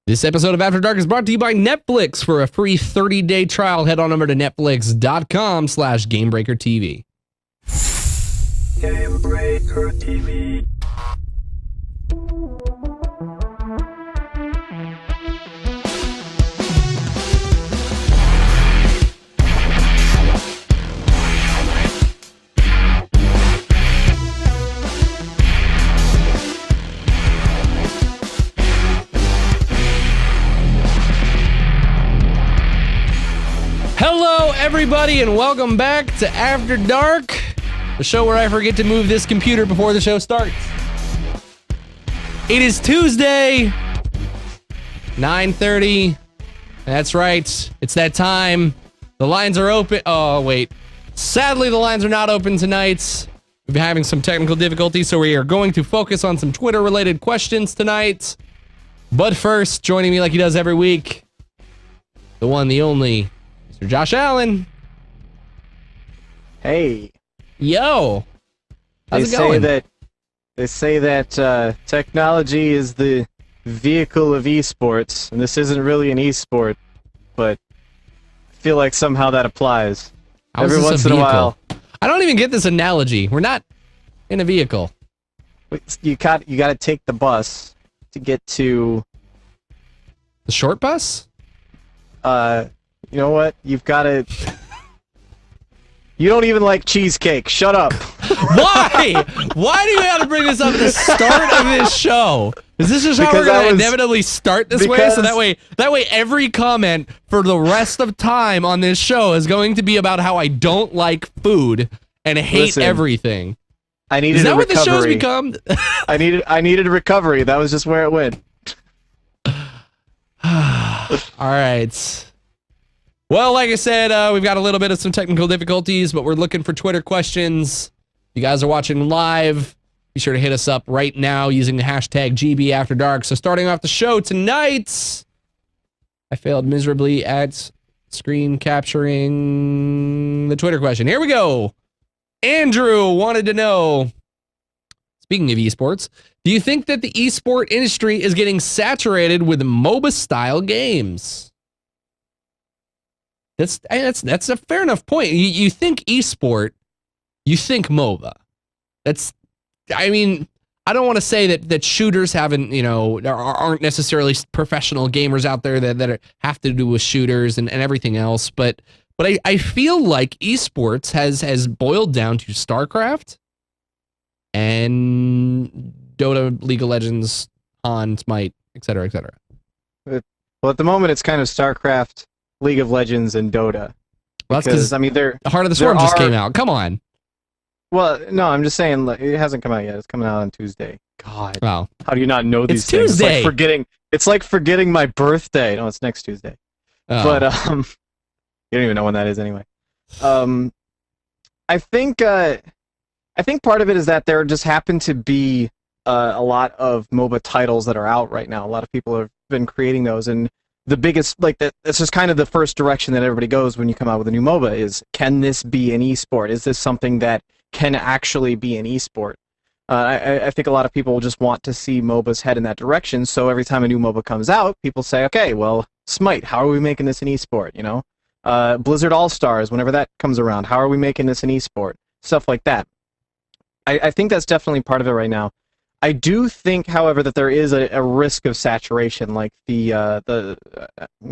This episode of After Dark is brought to you by Netflix. For a free 30-day trial, head on over to netflix.com/GamebreakerTV. Gamebreaker TV. Hello, everybody, and welcome back to After Dark, the show where I forget to move this computer before the show starts. It is Tuesday, 9:30. That's right. It's that time. The lines are open. Oh, wait. Sadly, the lines are not open tonight. We've been having some technical difficulties, so we are going to focus on some Twitter-related questions tonight. But first, joining me like he does every week, the one, the only, Mr. Josh Allen. Hey. Yo. How's it going? They say that technology is the vehicle of esports, and this isn't really an esport, but I feel like somehow that applies. Every once in a while. I don't even get this analogy. We're not in a vehicle. You got to take the bus to get to the short bus? You know what? You've got to... You don't even like cheesecake. Shut up. Why? Why do you have to bring this up at the start of this show? Is this just how we're going to inevitably start this way? So that way every comment for the rest of time on this show is going to be about how I don't like food and hate everything. I needed Is that a what recovery. the show's become? I needed a recovery. That was just where it went. All right. Well, like I said, we've got a little bit of some technical difficulties, but we're looking for Twitter questions. If you guys are watching live, be sure to hit us up right now using the hashtag GBAfterDark. So starting off the show tonight, I failed miserably at screen capturing the Twitter question. Here we go. Andrew wanted to know, speaking of esports, do you think that the esport industry is getting saturated with MOBA-style games? That's a fair enough point. You think esport, you think MOBA. I mean, I don't want to say that shooters haven't, aren't necessarily professional gamers out there that have to do with shooters and everything else, but I feel like esports has boiled down to StarCraft and Dota, League of Legends, Han, Smite, etc., etc. Well, at the moment, it's kind of StarCraft, League of Legends, and Dota. Well, that's because the Heart of the Swarm just came out. Come on. Well, no, I'm just saying it hasn't come out yet. It's coming out on Tuesday. God. Wow. How do you not know these it's things? Tuesday. It's like forgetting my birthday. No, it's next Tuesday. Oh. But you don't even know when that is anyway. I think part of it is that there just happen to be a lot of MOBA titles that are out right now. A lot of people have been creating those, and the biggest, that's just kind of the first direction that everybody goes when you come out with a new MOBA is, can this be an esport? Is this something that can actually be an esport? I think a lot of people just want to see MOBAs head in that direction, so every time a new MOBA comes out, people say, okay, well, Smite, how are we making this an esport, Blizzard All-Stars, whenever that comes around, how are we making this an esport? Stuff like that. I think that's definitely part of it right now. I do think, however, that there is a risk of saturation, like I'm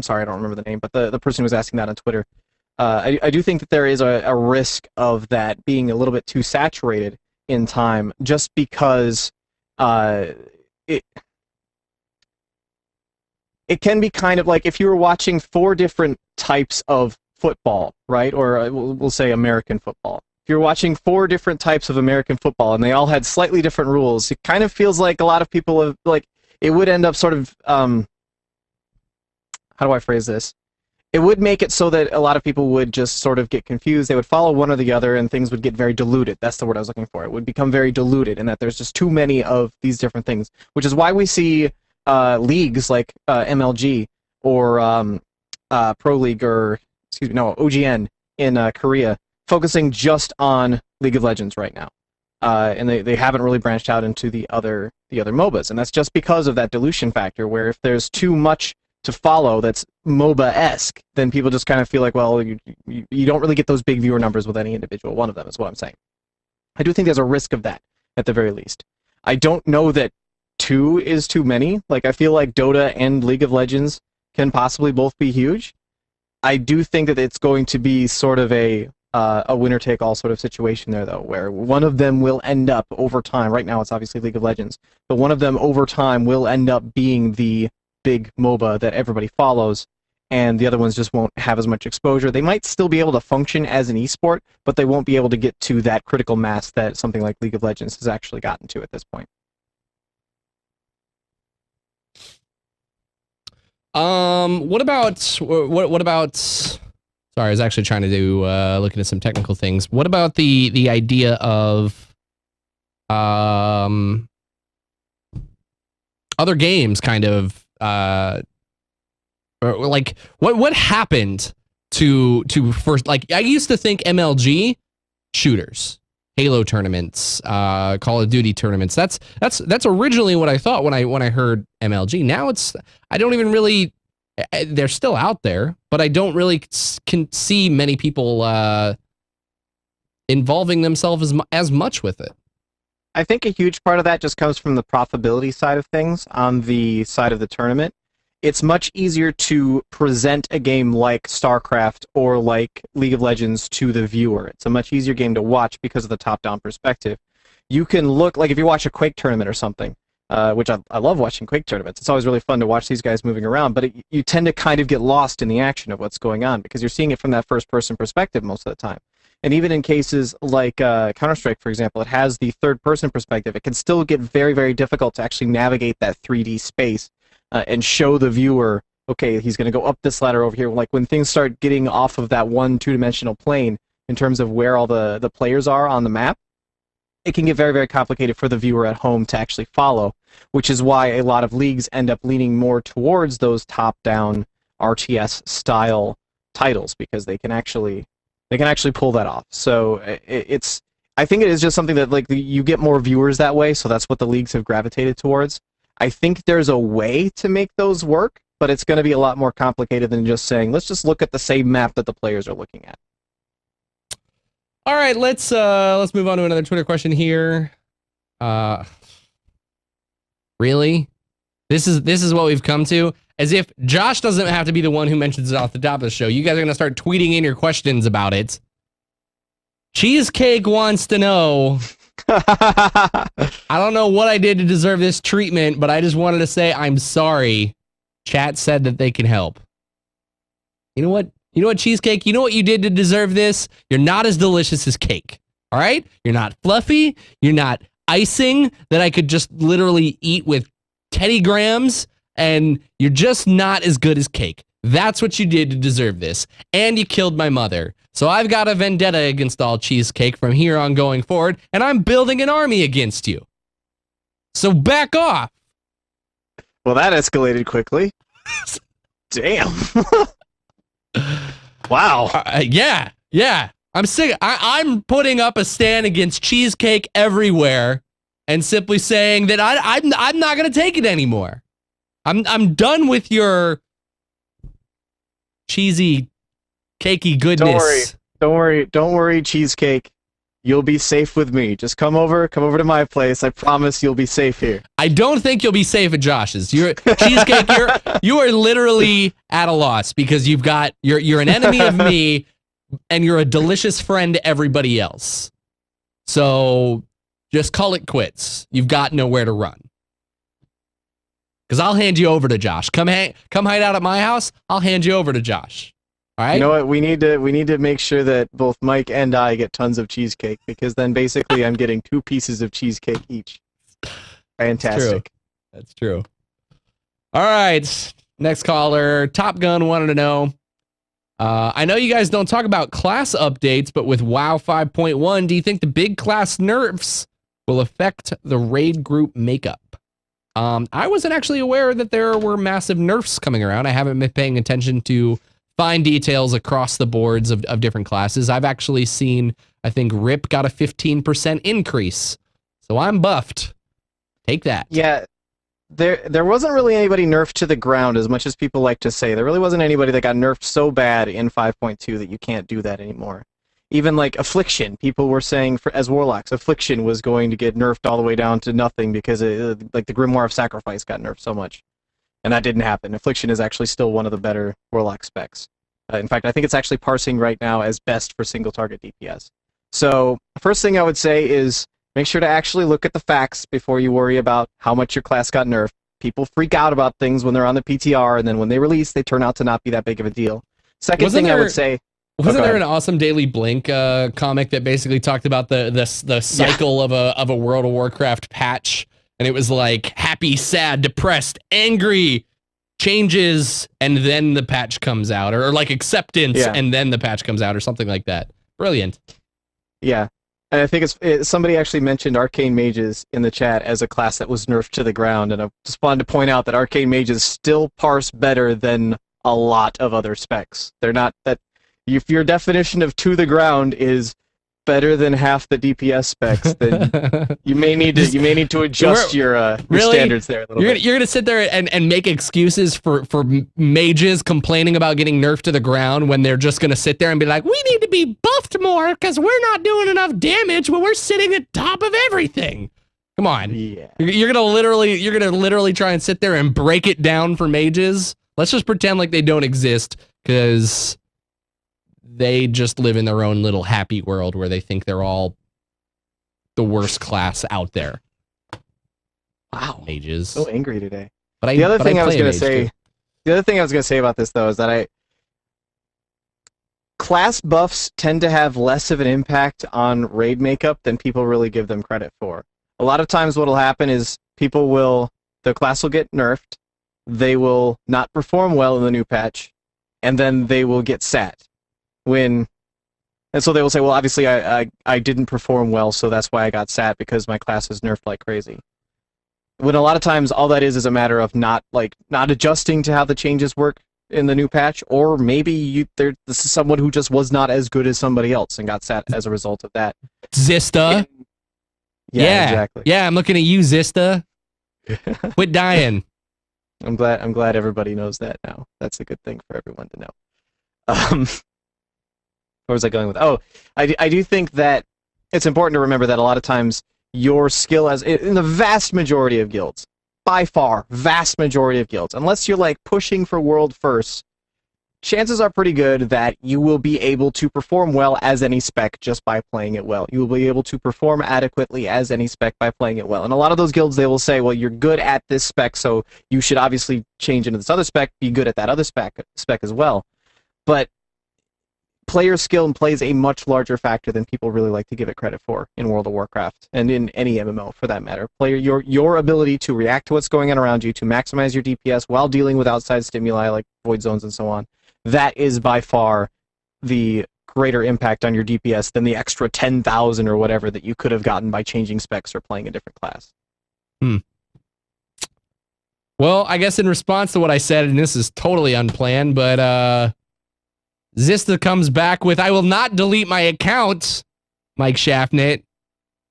sorry, I don't remember the name, but the person who was asking that on Twitter. I do think that there is a risk of that being a little bit too saturated in time, just because it can be kind of like if you were watching 4 different types of football, right? Or we'll say American football. If you're watching 4 different types of American football and they all had slightly different rules, it kind of feels like a lot of people have, it would end up sort of, how do I phrase this? It would make it so that a lot of people would just sort of get confused. They would follow one or the other and things would get very diluted. That's the word I was looking for. It would become very diluted in that there's just too many of these different things, which is why we see leagues like MLG or Pro League or, OGN in Korea focusing just on League of Legends right now. and they haven't really branched out into the other MOBAs, and that's just because of that dilution factor. Where if there's too much to follow that's MOBA-esque, then people just kind of feel like, well, you don't really get those big viewer numbers with any individual one of them. Is what I'm saying. I do think there's a risk of that at the very least. I don't know that 2 is too many. Like, I feel like Dota and League of Legends can possibly both be huge. I do think that it's going to be sort of a winner-take-all sort of situation there, though, where one of them will end up over time. Right now, it's obviously League of Legends, but one of them over time will end up being the big MOBA that everybody follows, and the other ones just won't have as much exposure. They might still be able to function as an esport, but they won't be able to get to that critical mass that something like League of Legends has actually gotten to at this point. What about sorry, I was actually trying to do looking at some technical things. What about the idea of other games kind of or like what happened to first, like, I used to think MLG shooters, Halo tournaments, Call of Duty tournaments. That's originally what I thought when I heard MLG. Now I don't even really, they're still out there, but I don't really can see many people involving themselves as much with it. I think a huge part of that just comes from the profitability side of things on the side of the tournament. It's much easier to present a game like StarCraft or like League of Legends to the viewer. It's a much easier game to watch because of the top-down perspective. You can look, like if you watch a Quake tournament or something, which I love watching Quake tournaments. It's always really fun to watch these guys moving around, but you tend to kind of get lost in the action of what's going on because you're seeing it from that first-person perspective most of the time. And even in cases like Counter-Strike, for example, it has the third-person perspective. It can still get very, very difficult to actually navigate that 3D space and show the viewer, okay, he's going to go up this ladder over here. Like when things start getting off of that one two-dimensional plane in terms of where all the players are on the map, it can get very, very complicated for the viewer at home to actually follow, which is why a lot of leagues end up leaning more towards those top-down RTS-style titles because they can actually pull that off. So I think it is just something that like you get more viewers that way, so that's what the leagues have gravitated towards. I think there's a way to make those work, but it's going to be a lot more complicated than just saying, let's just look at the same map that the players are looking at. All right, let's move on to another Twitter question here. Really? This is what we've come to? As if Josh doesn't have to be the one who mentions it off the top of the show. You guys are going to start tweeting in your questions about it. Cheesecake wants to know... I don't know what I did to deserve this treatment, but I just wanted to say I'm sorry. Chat said that they can help. You know what? You know what, Cheesecake? You know what you did to deserve this? You're not as delicious as cake. All right? You're not fluffy. You're not icing that I could just literally eat with Teddy Grahams, and you're just not as good as cake. That's what you did to deserve this. And you killed my mother. So I've got a vendetta against all Cheesecake from here on going forward, and I'm building an army against you. So back off. Well, that escalated quickly. Damn. Wow. Yeah. I'm sick. I'm putting up a stand against Cheesecake everywhere and simply saying that I'm not going to take it anymore. I'm done with your cheesy, cakey goodness. Don't worry, Cheesecake. You'll be safe with me. Just come over to my place. I promise you'll be safe here. I don't think you'll be safe at Josh's. Cheesecake, you are literally at a loss because you're an enemy of me and you're a delicious friend to everybody else. So just call it quits. You've got nowhere to run. Because I'll hand you over to Josh. Come hide out at my house. I'll hand you over to Josh. All right. You know what? We need to make sure that both Mike and I get tons of cheesecake because then basically I'm getting 2 pieces of cheesecake each. Fantastic. That's true. All right. Next caller, Top Gun wanted to know. I know you guys don't talk about class updates, but with WoW 5.1, do you think the big class nerfs will affect the raid group makeup? I wasn't actually aware that there were massive nerfs coming around. I haven't been paying attention to fine details across the boards of different classes. I've actually seen, I think Rip got a 15% increase. So I'm buffed. Take that. Yeah, there wasn't really anybody nerfed to the ground as much as people like to say. There really wasn't anybody that got nerfed so bad in 5.2 that you can't do that anymore. Even like Affliction, people were saying as Warlocks, Affliction was going to get nerfed all the way down to nothing because like the Grimoire of Sacrifice got nerfed so much. And that didn't happen. Affliction is actually still one of the better Warlock specs. In fact, I think it's actually parsing right now as best for single target DPS. So, first thing I would say is make sure to actually look at the facts before you worry about how much your class got nerfed. People freak out about things when they're on the PTR, and then when they release, they turn out to not be that big of a deal. Second thing I would say... Wasn't there an awesome Daily Blink comic that basically talked about the cycle of a World of Warcraft patch? And it was like happy, sad, depressed, angry, changes, and then the patch comes out, or like acceptance, and then the patch comes out, or something like that. Brilliant. Yeah, and I think somebody actually mentioned Arcane Mages in the chat as a class that was nerfed to the ground, and I just wanted to point out that Arcane Mages still parse better than a lot of other specs. They're not that. If your definition of to the ground is better than half the DPS specs, then you may need to adjust your standards there a little bit. You're gonna sit there and make excuses for mages complaining about getting nerfed to the ground when they're just gonna sit there and be like, we need to be buffed more because we're not doing enough damage when we're sitting at top of everything. Come on. Yeah. You're gonna literally try and sit there and break it down for mages. Let's just pretend like they don't exist, because they just live in their own little happy world where they think they're all the worst class out there. Wow, mages. So angry today. But the other thing I was going to say about this though is that class buffs tend to have less of an impact on raid makeup than people really give them credit for. A lot of times, what'll happen is the class will get nerfed, they will not perform well in the new patch, and then they will get sat. And so they will say, well, obviously I didn't perform well, so that's why I got sat, because my class is nerfed like crazy. When a lot of times all that is a matter of not adjusting to how the changes work in the new patch, or maybe this is someone who just was not as good as somebody else and got sat as a result of that. Zista. Yeah, exactly. Yeah, I'm looking at you, Zista. Quit dying. I'm glad everybody knows that now. That's a good thing for everyone to know. Where was I going with? Oh, I do think that it's important to remember that a lot of times your skill in the vast majority of guilds, by far, vast majority of guilds, unless you're like pushing for world first, chances are pretty good that you will be able to perform well as any spec just by playing it well. You will be able to perform adequately as any spec by playing it well. And a lot of those guilds, they will say, well, you're good at this spec, so you should obviously change into this other spec, be good at that other spec as well. But player skill plays a much larger factor than people really like to give it credit for in World of Warcraft, and in any MMO for that matter. Your ability to react to what's going on around you, to maximize your DPS while dealing with outside stimuli like void zones and so on, that is by far the greater impact on your DPS than the extra 10,000 or whatever that you could have gotten by changing specs or playing a different class. Well, I guess in response to what I said, and this is totally unplanned, but Zista comes back with, I will not delete my account, Mike Shaftnit.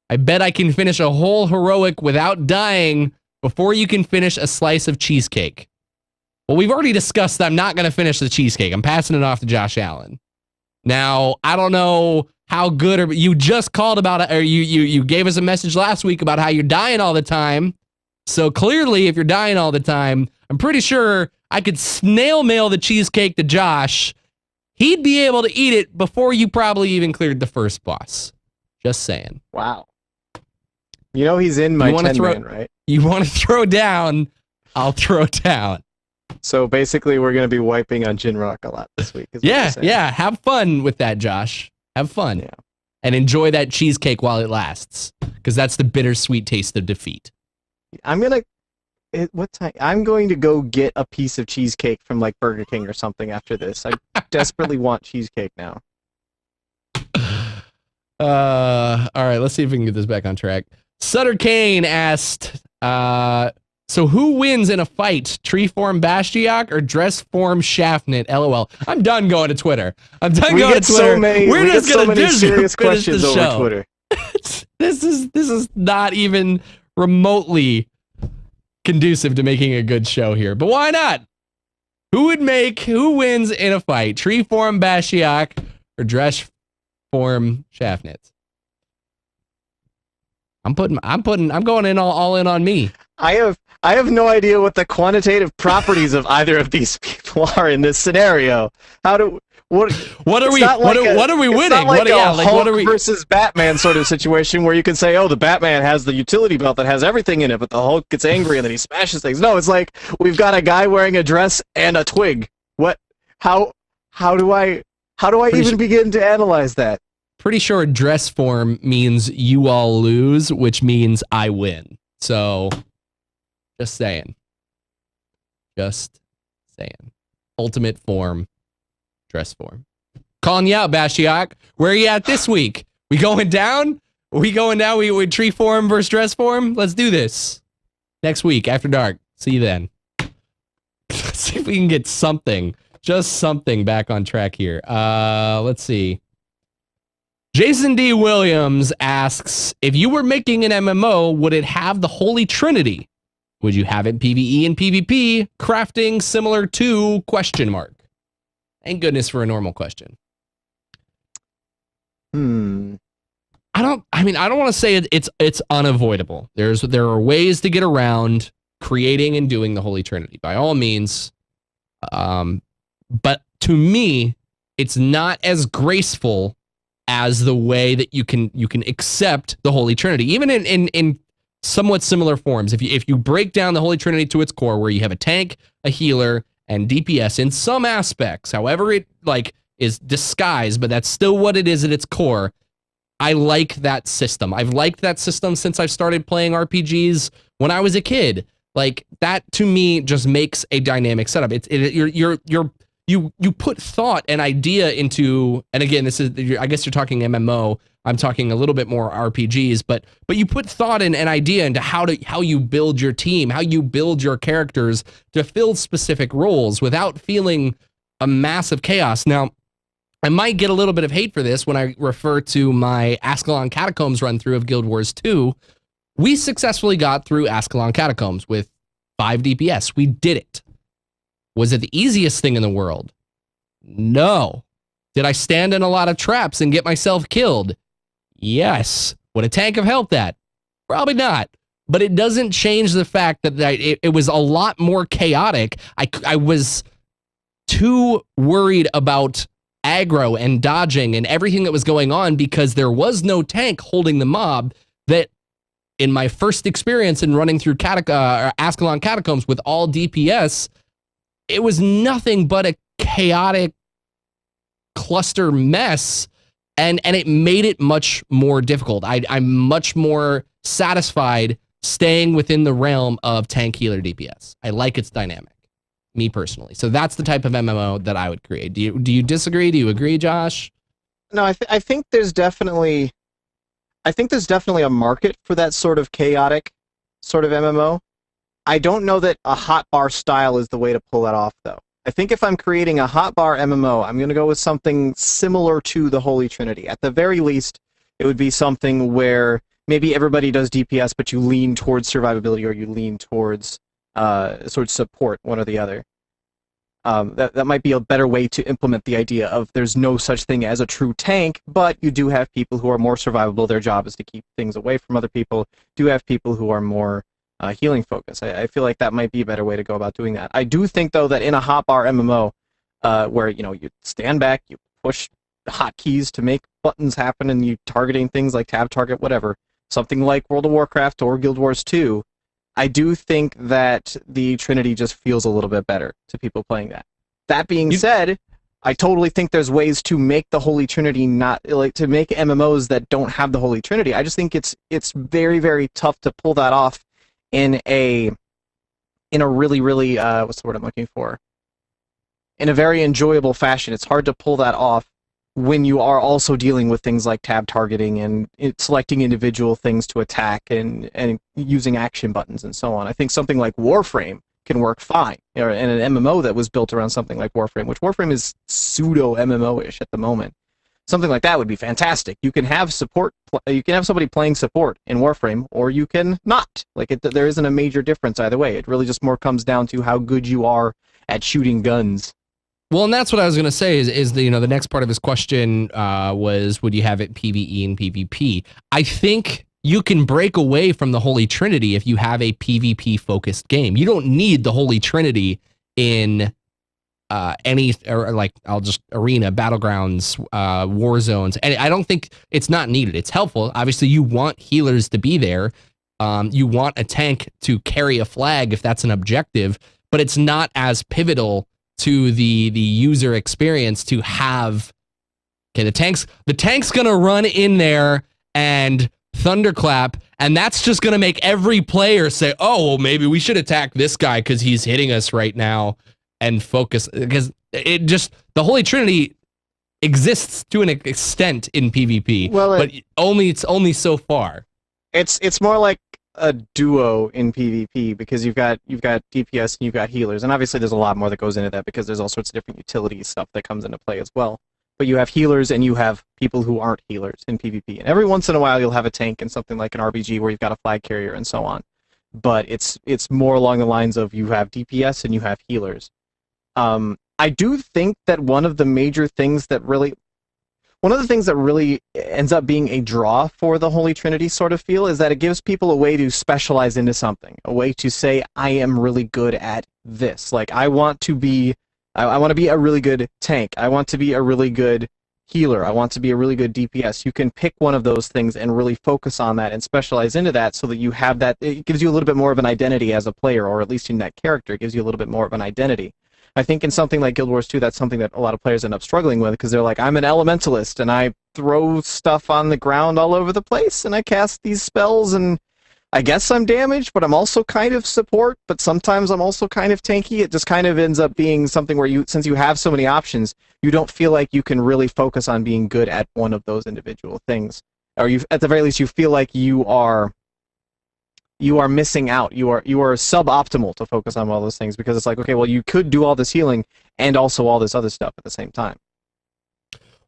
I bet I can finish a whole heroic without dying before you can finish a slice of cheesecake. Well, we've already discussed that I'm not going to finish the cheesecake. I'm passing it off to Josh Allen. Now, I don't know how good, or you just called about it, or you gave us a message last week about how you're dying all the time. So clearly, if you're dying all the time, I'm pretty sure I could snail mail the cheesecake to Josh. He'd be able to eat it before you probably even cleared the first boss. Just saying. Wow. You know he's in my 10-man, right? You want to throw down, I'll throw down. So basically, we're going to be wiping on Jinrock a lot this week. Yeah. Have fun with that, Josh. Have fun. Yeah. And enjoy that cheesecake while it lasts, because that's the bittersweet taste of defeat. What time? I'm going to go get a piece of cheesecake from like Burger King or something after this. I desperately want cheesecake now. All right, let's see if we can get this back on track. Sutter Kane asked, So who wins in a fight? Treeform Bastiak or Dressform Shaftnet? LOL. I'm done going to Twitter. I'm done going to Twitter. We're just going to serious questions over Twitter. This is not even remotely conducive to making a good show here. But why not? Who wins in a fight? Treeform Bastiak or Dressform Shaftnet? I'm going in all in on me. I have no idea what the quantitative properties of either of these people are in this scenario. What are we winning? What are we versus Batman sort of situation where you can say, oh, the Batman has the utility belt that has everything in it, but the Hulk gets angry and then he smashes things. No, it's like we've got a guy wearing a dress and a twig. What? How do I even begin to analyze that? Pretty sure dress form means you all lose, which means I win. So, just saying. Ultimate form, dress form. Calling you out, Bastiak. Where are you at this week? We going down? We tree form versus dress form? Let's do this. Next week, after dark. See you then. Let's see if we can get something. Just something back on track here. Let's see. Jason D. Williams asks, if you were making an MMO, would it have the Holy Trinity? Would you have it PvE and PvP, crafting similar to ? Thank goodness for a normal question. I don't want to say it's unavoidable. There are ways to get around creating and doing the Holy Trinity, by all means. But to me, it's not as graceful as the way that you can accept the Holy Trinity, even in somewhat similar forms. If you break down the Holy Trinity to its core, where you have a tank, a healer, and DPS in some aspects, however it is disguised, but that's still what it is at its core. I like that system. I've liked that system since I've started playing RPGs when I was a kid. Like, that to me just makes a dynamic setup. You put thought and idea into, and again, I guess you're talking MMO. I'm talking a little bit more RPGs, but you put thought and idea into how you build your team, how you build your characters to fill specific roles without feeling a massive chaos. Now, I might get a little bit of hate for this when I refer to my Ascalon Catacombs run through of Guild Wars 2. We successfully got through Ascalon Catacombs with 5 DPS. We did it. Was it the easiest thing in the world? No. Did I stand in a lot of traps and get myself killed? Yes. Would a tank have helped that? Probably not. But it doesn't change the fact that it was a lot more chaotic. I was too worried about aggro and dodging and everything that was going on because there was no tank holding the mob, that in my first experience in running through Ascalon Catacombs with all DPS, it was nothing but a chaotic cluster mess, and it made it much more difficult. I'm much more satisfied staying within the realm of tank, healer, DPS. I like its dynamic, me personally. So that's the type of MMO that I would create. Do you disagree? Do you agree, Josh? No, I think there's definitely a market for that sort of chaotic sort of MMO. I don't know that a hotbar style is the way to pull that off, though. I think if I'm creating a hotbar MMO, I'm going to go with something similar to the Holy Trinity. At the very least, it would be something where maybe everybody does DPS, but you lean towards survivability or you lean towards sort of support, one or the other. That might be a better way to implement the idea of there's no such thing as a true tank, but you do have people who are more survivable. Their job is to keep things away from other people. Do have people who are more healing focus. I feel like that might be a better way to go about doing that. I do think, though, that in a hotbar MMO, where you stand back, you push hotkeys to make buttons happen, and you targeting things like tab target, whatever, something like World of Warcraft or Guild Wars 2, I do think that the Trinity just feels a little bit better to people playing that. That being said, I totally think there's ways to make the Holy Trinity to make MMOs that don't have the Holy Trinity. I just think it's very, very tough to pull that off in a really, really what's the word I'm looking for? In a very enjoyable fashion. It's hard to pull that off when you are also dealing with things like tab targeting and selecting individual things to attack and using action buttons and so on. I think something like Warframe can work fine, and an MMO that was built around something like Warframe, which Warframe is pseudo MMO-ish at the moment. Something like that would be fantastic. You can have support. You can have somebody playing support in Warframe, or you can not. Like there isn't a major difference either way. It really just more comes down to how good you are at shooting guns. Well, and that's what I was going to say is the the next part of his question was, would you have it PvE and PvP? I think you can break away from the Holy Trinity if you have a PvP focused game. You don't need the Holy Trinity in any, or like, I'll just arena, battlegrounds, war zones. And I don't think it's not needed. It's helpful. Obviously, you want healers to be there. You want a tank to carry a flag if that's an objective, but it's not as pivotal to the user experience to have, okay, the tank's gonna run in there and thunderclap, and that's just gonna make every player say, oh, well, maybe we should attack this guy because he's hitting us right now, and focus, because it just, the Holy Trinity exists to an extent in PvP, well, but it's only so far. It's more like a duo in PvP, because you've got DPS and you've got healers, and obviously there's a lot more that goes into that because there's all sorts of different utility stuff that comes into play as well. But you have healers and you have people who aren't healers in PvP, and every once in a while you'll have a tank in something like an RPG where you've got a flag carrier and so on. But it's more along the lines of you have DPS and you have healers. I do think that one of the things that really ends up being a draw for the Holy Trinity sort of feel is that it gives people a way to specialize into something, a way to say, I am really good at this. Like, I want to be a really good tank. I want to be a really good healer. I want to be a really good DPS. You can pick one of those things and really focus on that and specialize into that so that you have that. It gives you a little bit more of an identity as a player, or at least in that character, it gives you a little bit more of an identity. I think in something like Guild Wars 2, that's something that a lot of players end up struggling with, because they're like, I'm an elementalist, and I throw stuff on the ground all over the place, and I cast these spells, and I guess I'm damaged, but I'm also kind of support, but sometimes I'm also kind of tanky. It just kind of ends up being something where since you have so many options, you don't feel like you can really focus on being good at one of those individual things. Or at the very least, you feel like you are missing out. You are suboptimal to focus on all those things, because it's like, okay, well, you could do all this healing and also all this other stuff at the same time.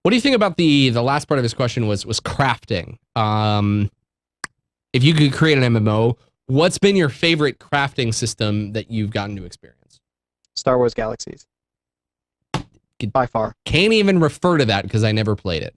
What do you think about the last part of his question was crafting? If you could create an MMO, what's been your favorite crafting system that you've gotten to experience? Star Wars Galaxies. By far. Can't even refer to that because I never played it.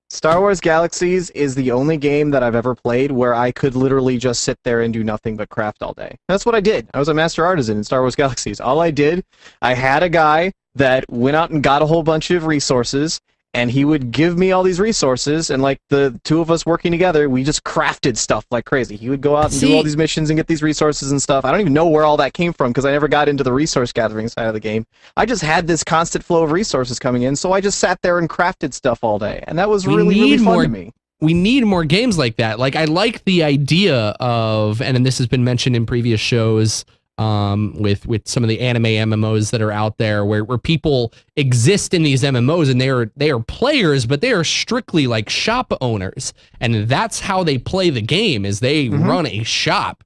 Star Wars Galaxies is the only game that I've ever played where I could literally just sit there and do nothing but craft all day. That's what I did. I was a master artisan in Star Wars Galaxies. All I did, I had a guy that went out and got a whole bunch of resources, and he would give me all these resources, and like the two of us working together, we just crafted stuff like crazy. He would go out and do all these missions and get these resources and stuff. I don't even know where all that came from, because I never got into the resource gathering side of the game. I just had this constant flow of resources coming in, so I just sat there and crafted stuff all day, and that was really fun to me. We need more games like that. Like, I like the idea of, and this has been mentioned in previous shows, with some of the anime MMOs that are out there, where people exist in these MMOs and they are players, but they are strictly like shop owners, and that's how they play the game, is they run a shop.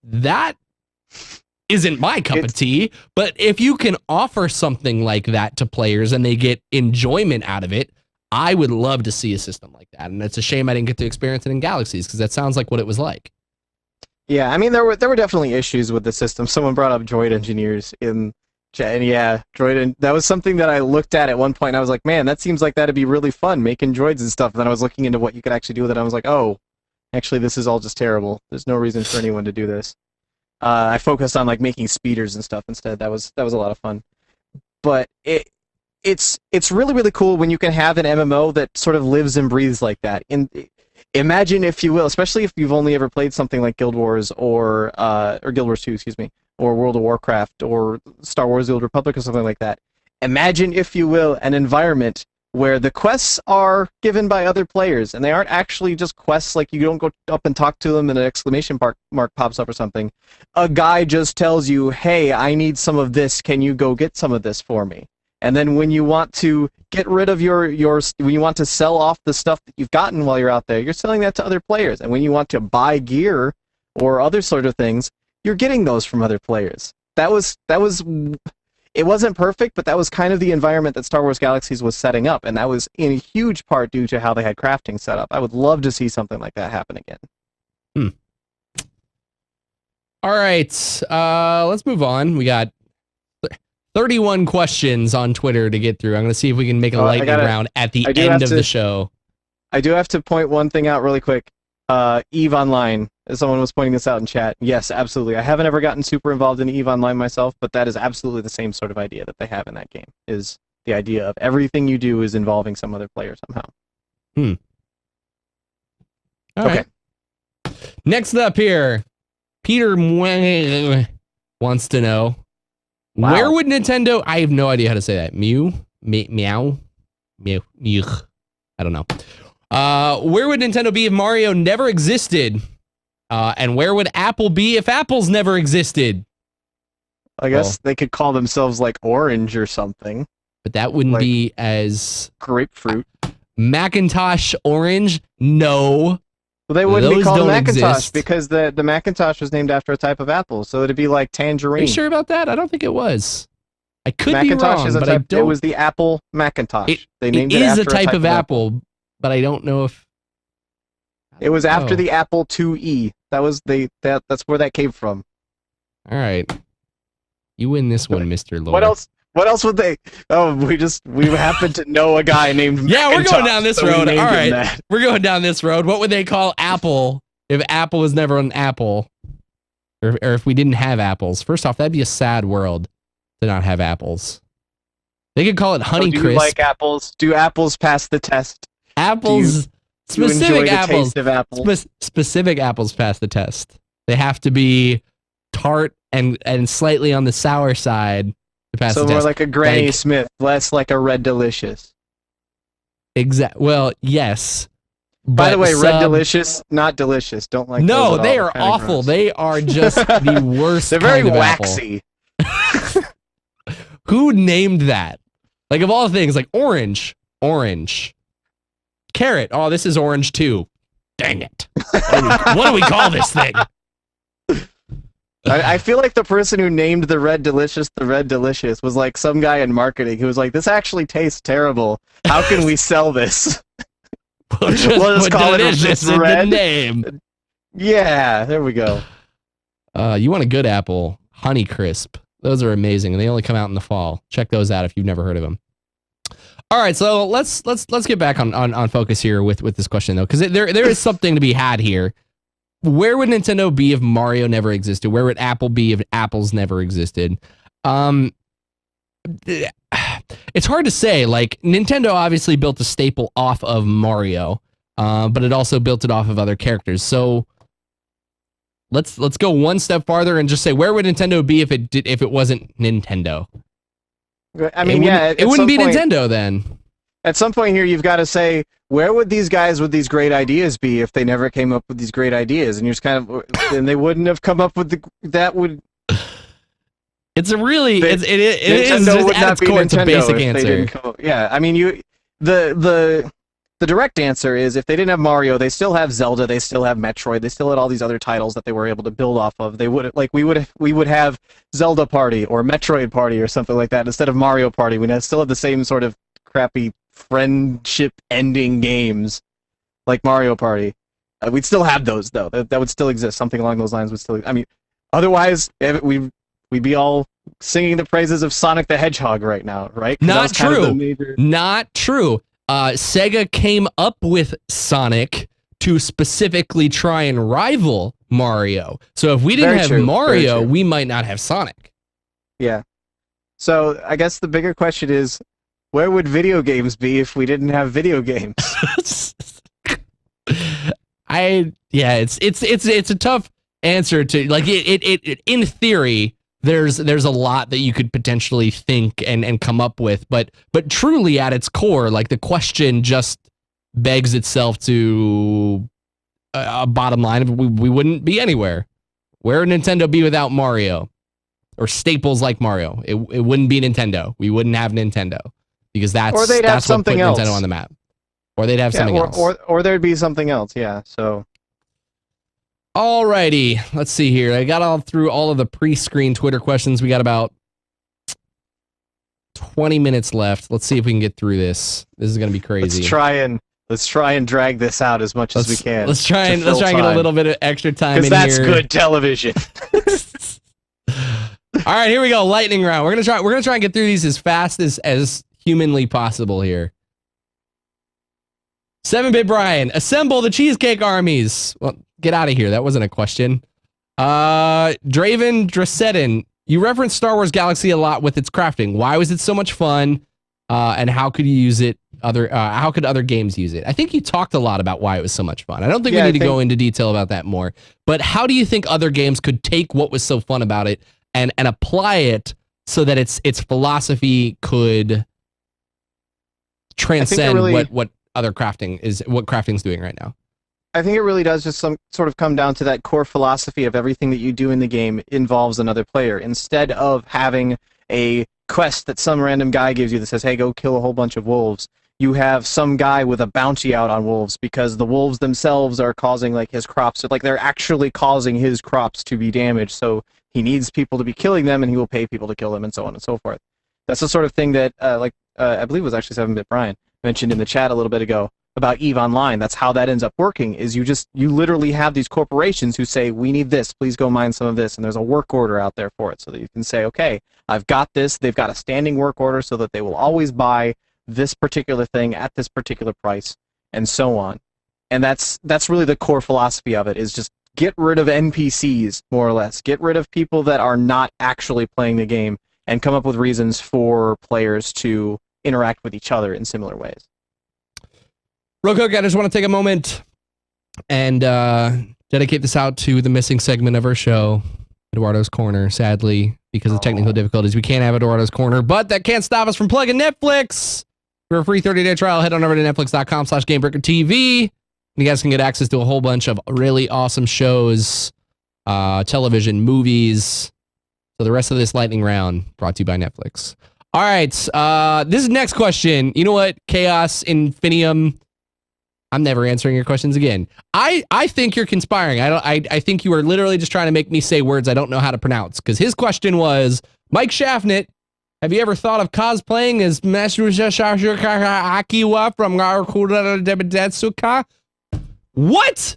That isn't my cup of tea, but if you can offer something like that to players and they get enjoyment out of it, I would love to see a system like that. And it's a shame I didn't get to experience it in Galaxies, because that sounds like what it was like. Yeah, I mean, there were definitely issues with the system. Someone brought up droid engineers in chat, and yeah, that was something that I looked at one point, and I was like, man, that seems like that'd be really fun, making droids and stuff. And then I was looking into what you could actually do with it, and I was like, oh, actually, this is all just terrible. There's no reason for anyone to do this. I focused on like making speeders and stuff instead. That was a lot of fun. But it's really cool when you can have an MMO that sort of lives and breathes like that. Imagine, if you will, especially if you've only ever played something like Guild Wars or Guild Wars 2, excuse me, or World of Warcraft or Star Wars: The Old Republic or something like that. Imagine, if you will, an environment where the quests are given by other players, and they aren't actually just quests like you don't go up and talk to them and an exclamation mark pops up or something. A guy just tells you, hey, I need some of this, can you go get some of this for me? And then when you want to get rid of when you want to sell off the stuff that you've gotten while you're out there, you're selling that to other players. And when you want to buy gear or other sort of things, you're getting those from other players. That was it wasn't perfect, but that was kind of the environment that Star Wars Galaxies was setting up, and that was in a huge part due to how they had crafting set up. I would love to see something like that happen again. All right, let's move on. We got 31 questions on Twitter to get through. I'm going to see if we can make a lightning round at the end of the show. I do have to point one thing out really quick. EVE Online, someone was pointing this out in chat. Yes, absolutely. I haven't ever gotten super involved in EVE Online myself, but that is absolutely the same sort of idea that they have in that game, is the idea of everything you do is involving some other player somehow. All right. Next up here, Peter wants to know, where would Nintendo... I have no idea how to say that. Mew? Meow? I don't know. Where would Nintendo be if Mario never existed? And where would Apple be if apples never existed? I guess they could call themselves like Orange or something. But that wouldn't be as... Grapefruit. Macintosh Orange? No. Well, they wouldn't be called Macintosh because the Macintosh was named after a type of apple, so it'd be like Tangerine. Are you sure about that? I don't think it was. I could Macintosh be wrong, is a but type, I don't... It was the Apple Macintosh. They named it it is after a type of apple, but I don't know if... It was after the Apple IIe. That's where that came from. All right. You win this one, Mr. Lord. What else would they... Oh, we happen to know a guy named Yeah, we're going down this road. All right. That. We're going down this road. What would they call Apple if Apple was never an apple? Or if we didn't have apples? First off, that'd be a sad world to not have apples. They could call it Honeycrisp. Do you like apples? Do apples pass the test? Apples... Specific apples. Specific apples pass the test. They have to be tart and slightly on the sour side to pass the test. So more like a Granny Smith, less like a Red Delicious. Well, yes. By the way, Red Delicious, not delicious. Don't like. No, they are awful. They are just the worst. They're very waxy. Who named that? Like of all things, like orange. Carrot. Oh, this is orange too. Dang it. What do we call this thing? I feel like the person who named the Red Delicious was like some guy in marketing who was like, this actually tastes terrible. How can we sell this? We'll just call it Delicious in the name. Yeah, there we go. You want a good apple. Honeycrisp. Those are amazing, and they only come out in the fall. Check those out if you've never heard of them. All right, so let's get back on focus here with this question though, because there is something to be had here. Where would Nintendo be if Mario never existed? Where would Apple be if apples never existed? It's hard to say. Like Nintendo obviously built a staple off of Mario, but it also built it off of other characters. So let's go one step farther and just say, where would Nintendo be if it wasn't Nintendo? I mean, it wouldn't be Nintendo then. At some point here, you've got to say, where would these guys with these great ideas be if they never came up with these great ideas? And you're just kind of, and they wouldn't have come up with that would. It's a really, it is Nintendo would at not its be core, it's a Nintendo basic if they answer. didn't come up, yeah, I mean, the direct answer is if they didn't have Mario, they still have Zelda, they still have Metroid, they still had all these other titles that they were able to build off of. They would we would have Zelda Party or Metroid Party or something like that instead of Mario Party. We'd still have the same sort of crappy friendship ending games like Mario Party. We'd still have those though. That would still exist. Something along those lines would still. I mean, otherwise we'd be all singing the praises of Sonic the Hedgehog right now, right? Not true. Not true. Sega came up with Sonic to specifically try and rival Mario. So if we didn't have Mario, we might not have Sonic. Yeah. So I guess the bigger question is, where would video games be if we didn't have video games? It's a tough answer to like it in theory. There's a lot that you could potentially think and come up with, but truly at its core, like the question just begs itself to a bottom line of we wouldn't be anywhere. Where would Nintendo be without Mario? or staples like Mario. It wouldn't be Nintendo. We wouldn't have Nintendo because that's Or they'd have that's what put something else. Nintendo on the map. Or they'd have something else. Or there'd be something else. Yeah. So. Alrighty, let's see here. I got through all of the pre-screen Twitter questions. We got about 20 minutes left. Let's see if we can get through this. This is gonna be crazy. Let's try and drag this out as much as we can. Let's try and get a little bit of extra time in here. Because that's good television. All right, here we go. Lightning round. We're gonna try and get through these as fast as humanly possible here. 7-Bit Brian, assemble the cheesecake armies. Well, get out of here. That wasn't a question. Draven Dressedin, you referenced Star Wars Galaxy a lot with its crafting. Why was it so much fun? And how could you use it? How could other games use it? I think you talked a lot about why it was so much fun. I don't think we need to go into detail about that more. But how do you think other games could take what was so fun about it and apply it so that its philosophy could transcend what other crafting is, what crafting's doing right now? I think it really does just sort of come down to that core philosophy of everything that you do in the game involves another player. Instead of having a quest that some random guy gives you that says, hey, go kill a whole bunch of wolves, you have some guy with a bounty out on wolves because the wolves themselves are causing like his crops, like they're actually causing his crops to be damaged, so he needs people to be killing them and he will pay people to kill them and so on and so forth. That's the sort of thing that I believe it was actually 7-Bit Brian mentioned in the chat a little bit ago about EVE Online. That's how that ends up working, is you literally have these corporations who say, we need this, please go mine some of this, and there's a work order out there for it, so that you can say, okay, I've got this. They've got a standing work order so that they will always buy this particular thing at this particular price, and so on. And that's really the core philosophy of it, is just get rid of NPCs, more or less. Get rid of people that are not actually playing the game, and come up with reasons for players to interact with each other in similar ways. Real quick, I just want to take a moment and dedicate this out to the missing segment of our show, Eduardo's Corner. Sadly, because of technical difficulties, we can't have Eduardo's Corner, but that can't stop us from plugging Netflix. For a free 30-day trial, head on over to netflix.com/GameBreakerTV. You guys can get access to a whole bunch of really awesome shows, television, movies. So the rest of this lightning round brought to you by Netflix. All right, this next question. You know what? Chaos Infinium. I'm never answering your questions again. I think you're conspiring. I think you are literally just trying to make me say words I don't know how to pronounce. Because his question was, Mike Shaffnet, have you ever thought of cosplaying as Akiwa from Detsuka? What?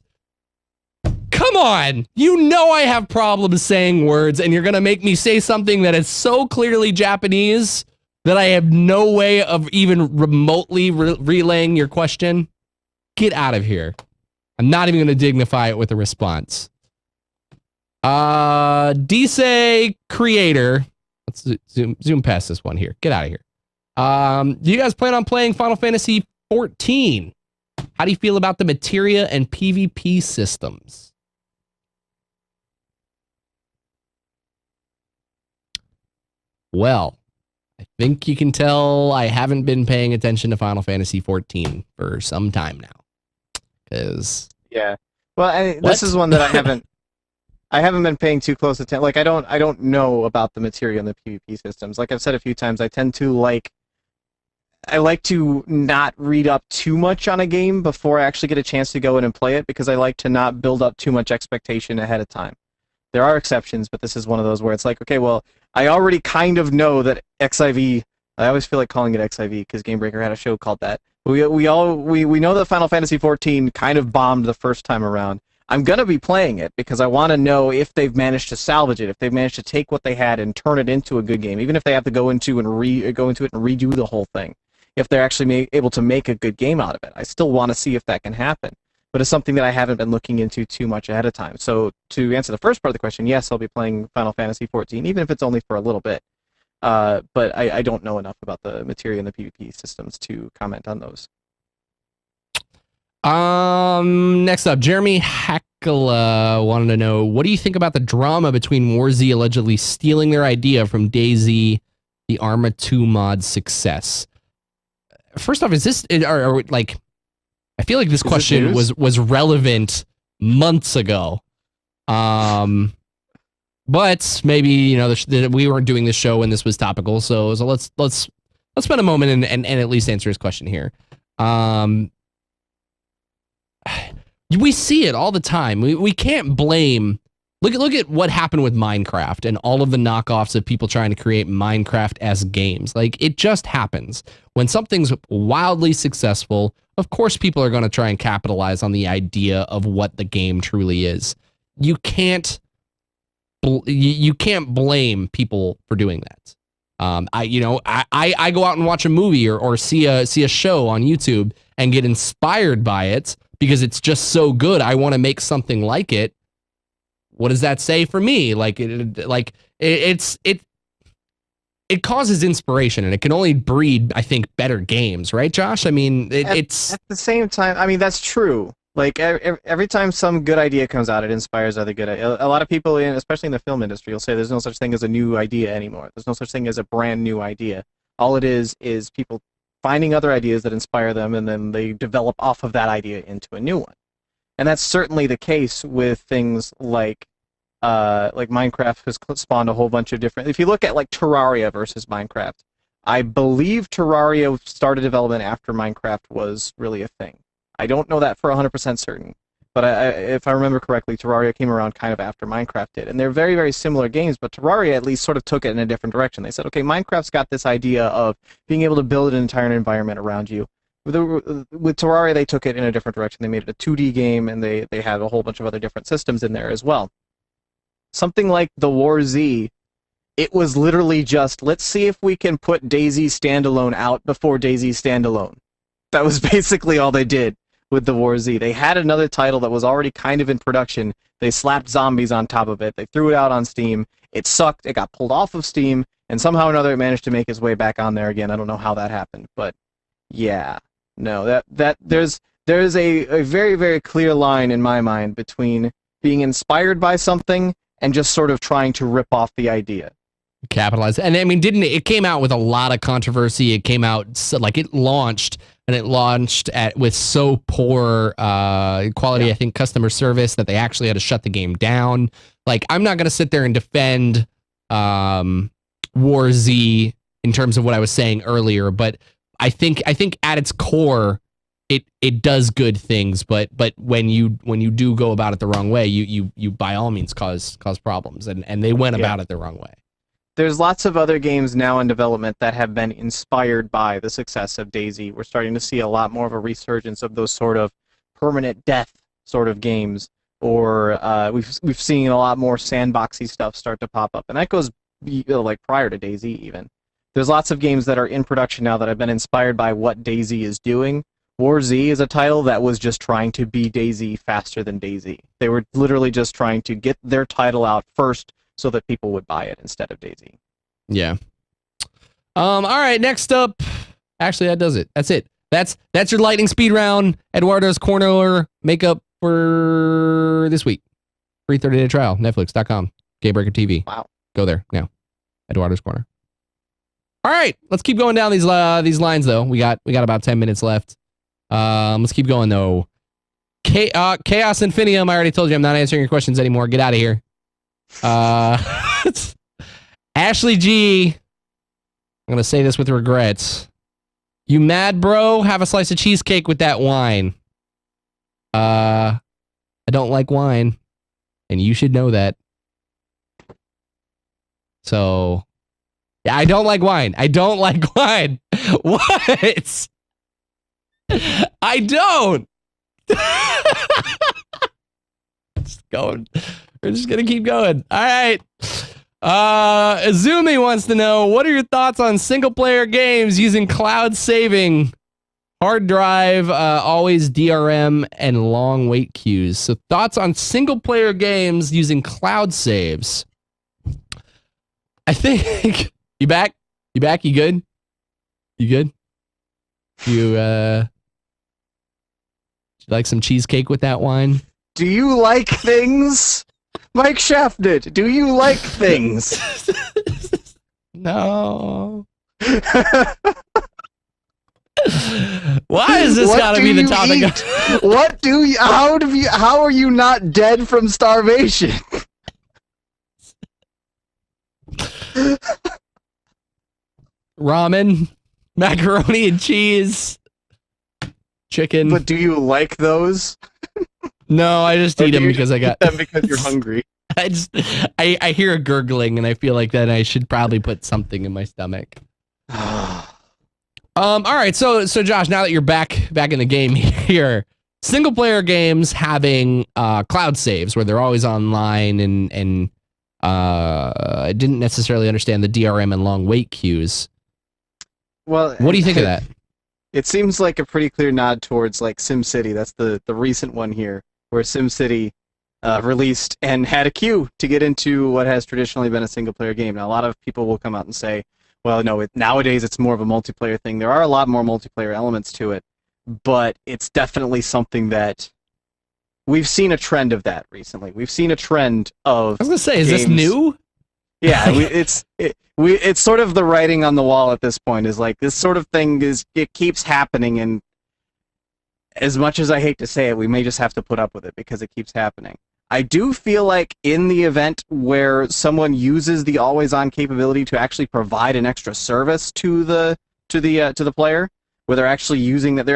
Come on. You know I have problems saying words, and you're going to make me say something that is so clearly Japanese that I have no way of even remotely relaying your question. Get out of here. I'm not even going to dignify it with a response. Dise Creator. Let's zoom past this one here. Get out of here. Do you guys plan on playing Final Fantasy 14? How do you feel about the materia and PvP systems? Well, I think you can tell I haven't been paying attention to Final Fantasy 14 for some time now. Yeah, well, this is one that I haven't been paying too close attention. Like I don't know about the materia and the PvP systems. Like I've said a few times, I like to not read up too much on a game before I actually get a chance to go in and play it, because I like to not build up too much expectation ahead of time. There are exceptions, but this is one of those where it's like, okay, well, I already kind of know that XIV. I always feel like calling it XIV because Gamebreaker had a show called that. We know that Final Fantasy XIV kind of bombed the first time around. I'm gonna be playing it because I want to know if they've managed to salvage it, if they've managed to take what they had and turn it into a good game, even if they have to go into it and redo the whole thing. If they're actually able to make a good game out of it, I still want to see if that can happen. But it's something that I haven't been looking into too much ahead of time. So to answer the first part of the question, yes, I'll be playing Final Fantasy XIV, even if it's only for a little bit. But I don't know enough about the materia and the PvP systems to comment on those. Next up, Jeremy Hackala wanted to know, what do you think about the drama between WarZ allegedly stealing their idea from DayZ, the Arma 2 mod's success? First off, is this, or like, I feel like this question was relevant months ago. But maybe, you know, we weren't doing this show when this was topical, so let's spend a moment and at least answer his question here. We see it all the time. We can't blame. Look at what happened with Minecraft and all of the knockoffs of people trying to create Minecraft as games. Like, it just happens. When something's wildly successful, of course people are going to try and capitalize on the idea of what the game truly is. You can't blame people for doing that. I go out and watch a movie or see a show on YouTube and get inspired by it because it's just so good. I want to make something like it. What does that say for me? It causes inspiration, and it can only breed, I think, better games, right, Josh? I mean, it's at the same time. I mean, that's true. Like every time some good idea comes out, it inspires other good. A lot of people, especially in the film industry, will say there's no such thing as a new idea anymore. There's no such thing as a brand new idea. All it is people finding other ideas that inspire them, and then they develop off of that idea into a new one. And that's certainly the case with things like Minecraft has spawned a whole bunch of different. If you look at like Terraria versus Minecraft, I believe Terraria started development after Minecraft was really a thing. I don't know that for 100% certain, but if I remember correctly, Terraria came around kind of after Minecraft did. And they're very, very similar games, but Terraria at least sort of took it in a different direction. They said, okay, Minecraft's got this idea of being able to build an entire environment around you. With Terraria, they took it in a different direction. They made it a 2D game, and they had a whole bunch of other different systems in there as well. Something like the War Z, it was literally just, let's see if we can put DayZ standalone out before DayZ standalone. That was basically all they did with the War Z. They had another title that was already kind of in production. They slapped zombies on top of it. They threw it out on Steam. It sucked. It got pulled off of Steam, and somehow or another it managed to make its way back on there again. I don't know how that happened, but yeah. No, there's a very, very clear line in my mind between being inspired by something and just sort of trying to rip off the idea. Capitalize. And I mean, it came out with a lot of controversy. It came out it launched with so poor quality, yeah. I think, customer service that they actually had to shut the game down. Like, I'm not going to sit there and defend War Z in terms of what I was saying earlier, but I think at its core, it does good things, but when you do go about it the wrong way, you by all means cause problems, and they went about it the wrong way. There's lots of other games now in development that have been inspired by the success of DayZ. We're starting to see a lot more of a resurgence of those sort of permanent death sort of games, or we've seen a lot more sandboxy stuff start to pop up, and that goes like prior to DayZ even. There's lots of games that are in production now that have been inspired by what DayZ is doing. War Z is a title that was just trying to be DayZ faster than DayZ. They were literally just trying to get their title out first so that people would buy it instead of DayZ. Yeah. All right, next up. Actually, that does it. That's it. That's your lightning speed round. Eduardo's Corner makeup for this week. Free 30-day trial. Netflix.com. Gamebreaker TV. Wow. Go there now. Eduardo's Corner. All right, let's keep going down these lines though. We got about 10 minutes left. Let's keep going though. Chaos Infinium. I already told you I'm not answering your questions anymore. Get out of here. Ashley G. I'm gonna say this with regrets. You mad, bro? Have a slice of cheesecake with that wine. I don't like wine, and you should know that. So, yeah, I don't like wine. I don't like wine. What? I don't. We're just gonna keep going. All right. Azumi wants to know, what are your thoughts on single player games using cloud saving, hard drive, always DRM, and long wait queues? So thoughts on single player games using cloud saves. I think you back? You good? You like some cheesecake with that wine? Do you like things? Mike Shafted, do you like things? No. Why is this gotta be the topic? What do you? How are you not dead from starvation? Ramen, macaroni and cheese, chicken. But do you like those? No, I just eat them because I got them because you're hungry. I hear a gurgling and I feel like then I should probably put something in my stomach. All right, so Josh, now that you're back in the game here, single player games having cloud saves where they're always online and I didn't necessarily understand the DRM and long wait queues. Well, what do you think of that? It seems like a pretty clear nod towards like SimCity. That's the recent one here, where SimCity released and had a queue to get into what has traditionally been a single player game. Now, a lot of people will come out and say, well, no, nowadays it's more of a multiplayer thing. There are a lot more multiplayer elements to it, but it's definitely something that we've seen a trend of that recently. We've seen a trend of. I was gonna say, games. Is this new? Yeah, it's sort of the writing on the wall at this point. Is like this sort of thing it keeps happening, and as much as I hate to say it, we may just have to put up with it because it keeps happening. I do feel like in the event where someone uses the always-on capability to actually provide an extra service to the player, where they're actually using that,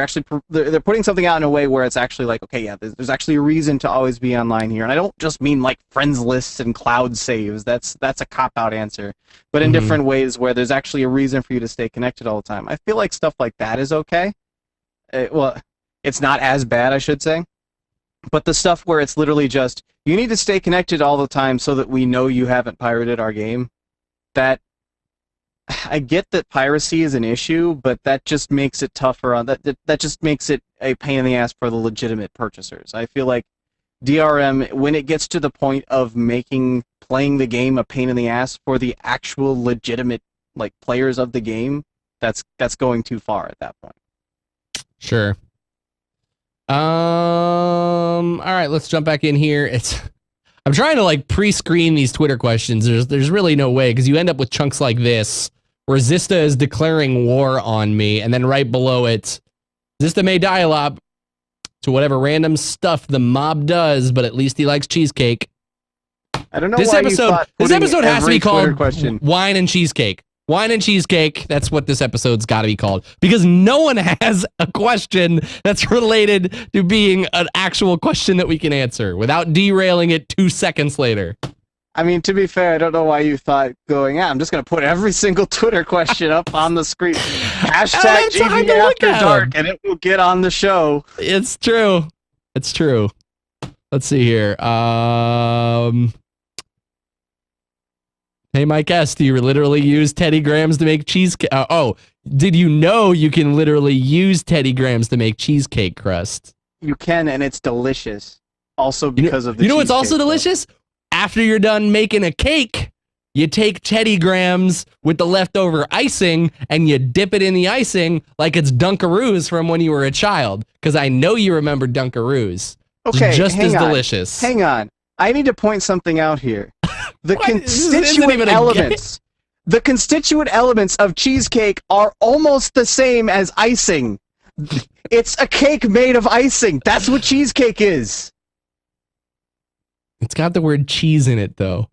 they're putting something out in a way where it's actually like, okay, yeah, there's actually a reason to always be online here, and I don't just mean like friends lists and cloud saves. That's a cop-out answer, but in different ways where there's actually a reason for you to stay connected all the time. I feel like stuff like that is okay. Well, it's not as bad, I should say. But the stuff where it's literally just, you need to stay connected all the time so that we know you haven't pirated our game, that, I get that piracy is an issue, but that just makes it tougher on, that just makes it a pain in the ass for the legitimate purchasers. I feel like DRM, when it gets to the point of making playing the game a pain in the ass for the actual legitimate like players of the game, that's going too far at that point. Sure. All right, let's jump back in here. I'm trying to like pre-screen these Twitter questions. There's really no way because you end up with chunks like this where Zista is declaring war on me, and then right below it, Zista may dial-up to whatever random stuff the mob does, but at least he likes cheesecake. I don't know why you thought this episode has to be called question. Wine and Cheesecake. Wine and Cheesecake, that's what this episode's got to be called. Because no one has a question that's related to being an actual question that we can answer without derailing it 2 seconds later. I mean, to be fair, I don't know why you thought I'm just going to put every single Twitter question up on the screen. Hashtag GV After Dark, and it will get on the show. It's true. It's true. Let's see here. Hey, Mike S., do you literally use Teddy Grahams to make cheesecake? Did you know you can literally use Teddy Grahams to make cheesecake crust? You can, and it's delicious. Also because of the You know what's also delicious? After you're done making a cake, you take Teddy Grahams with the leftover icing, and you dip it in the icing like it's Dunkaroos from when you were a child. Because I know you remember Dunkaroos. Okay, it's just as delicious. Hang on. I need to point something out here. The constituent elements of cheesecake are almost the same as icing. It's a cake made of icing. That's what cheesecake is. It's got the word cheese in it, though.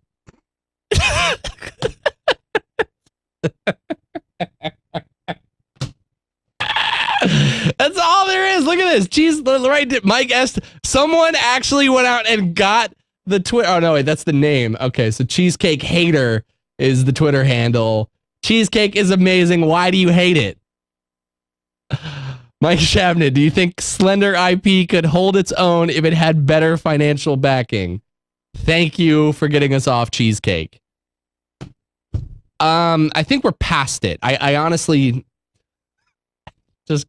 That's all there is. Look at this. Cheese, right? Mike S. Someone actually went out and got the Twitter. Oh, no, wait, that's the name. Okay, so Cheesecake Hater is the Twitter handle. Cheesecake is amazing. Why do you hate it? Mike Shabnett, do you think Slender IP could hold its own if it had better financial backing? Thank you for getting us off Cheesecake. I think we're past it. I honestly just